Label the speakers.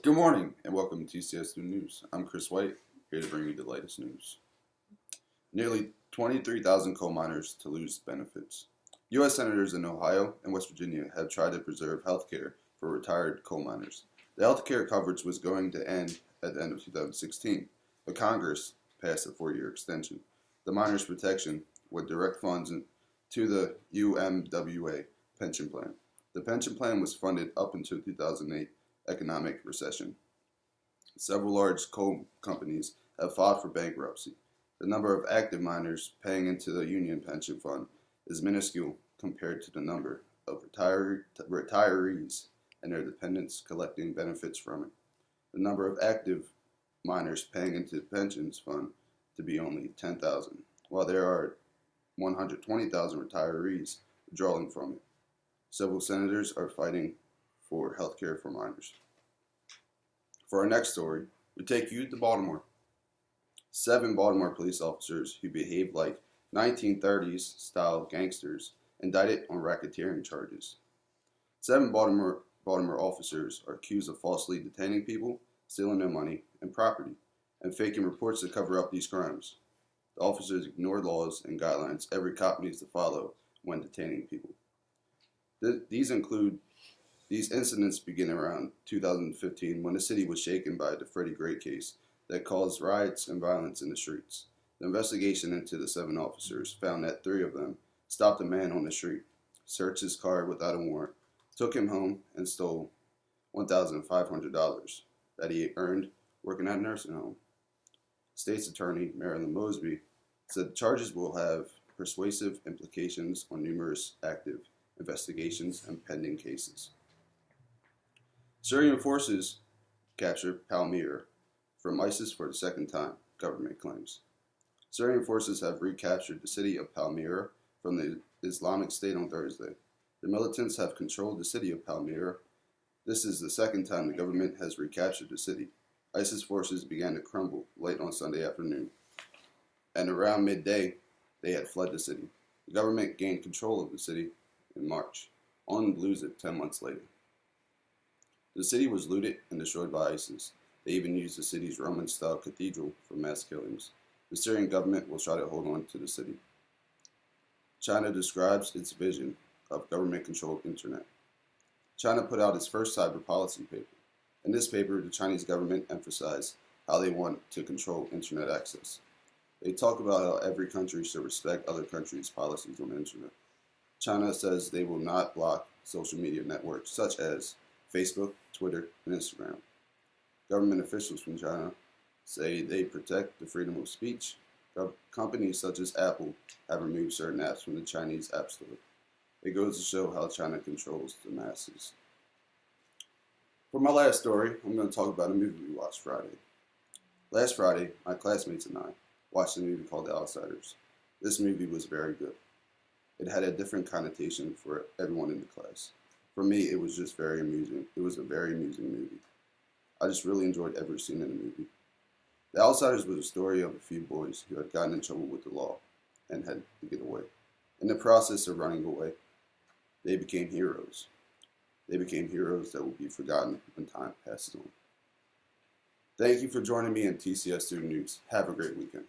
Speaker 1: Good morning and welcome to TCS Student News. I'm Chris White, here to bring you the latest news. Nearly 23,000 coal miners to lose benefits. U.S. senators in Ohio and West Virginia have tried to preserve health care for retired coal miners. The health care coverage was going to end at the end of 2016, but Congress passed a 4-year extension. The miners' protection would direct funds to the UMWA pension plan. The pension plan was funded up until 2008 economic recession. Several large coal companies have filed for bankruptcy. The number of active miners paying into the union pension fund is minuscule compared to the number of retirees and their dependents collecting benefits from it. The number of active miners paying into the pensions fund to be only 10,000, while there are 120,000 retirees withdrawing from it. Several senators are fighting for health care for miners. For our next story, we take you to Baltimore. 7 Baltimore police officers who behaved like 1930s-style gangsters indicted on racketeering charges. 7 Baltimore officers are accused of falsely detaining people, stealing their money and property, and faking reports to cover up these crimes. The officers ignored laws and guidelines every cop needs to follow when detaining people. These incidents begin around 2015 when the city was shaken by the Freddie Gray case that caused riots and violence in the streets. The investigation into the 7 officers found that 3 of them stopped a man on the street, searched his car without a warrant, took him home, and stole $1,500 that he earned working at a nursing home. State's Attorney Marilyn Mosby said the charges will have persuasive implications on numerous active investigations and pending cases. Syrian forces captured Palmyra from ISIS for the second time, government claims. Syrian forces have recaptured the city of Palmyra from the Islamic State on Thursday. The militants have controlled the city of Palmyra. This is the second time the government has recaptured the city. ISIS forces began to crumble late on Sunday afternoon, and around midday, they had fled the city. The government gained control of the city in March, only to lose it 10 months later. The city was looted and destroyed by ISIS. They even used the city's Roman-style cathedral for mass killings. The Syrian government will try to hold on to the city. China describes its vision of government-controlled internet. China put out its first cyber policy paper. In this paper, the Chinese government emphasized how they want to control internet access. They talk about how every country should respect other countries' policies on the internet. China says they will not block social media networks such as Facebook, Twitter, and Instagram. Government officials from China say they protect the freedom of speech. Companies such as Apple have removed certain apps from the Chinese App Store. It goes to show how China controls the masses. For my last story, I'm going to talk about a movie we watched Friday. Last Friday, my classmates and I watched a movie called The Outsiders. This movie was very good. It had a different connotation for everyone in the class. For me, it was just very amusing. It was a very amusing movie. I just really enjoyed every scene in the movie. The Outsiders was a story of a few boys who had gotten in trouble with the law and had to get away. In the process of running away, they became heroes. They became heroes that will be forgotten when time passes on. Thank you for joining me in TCS Student News. Have a great weekend.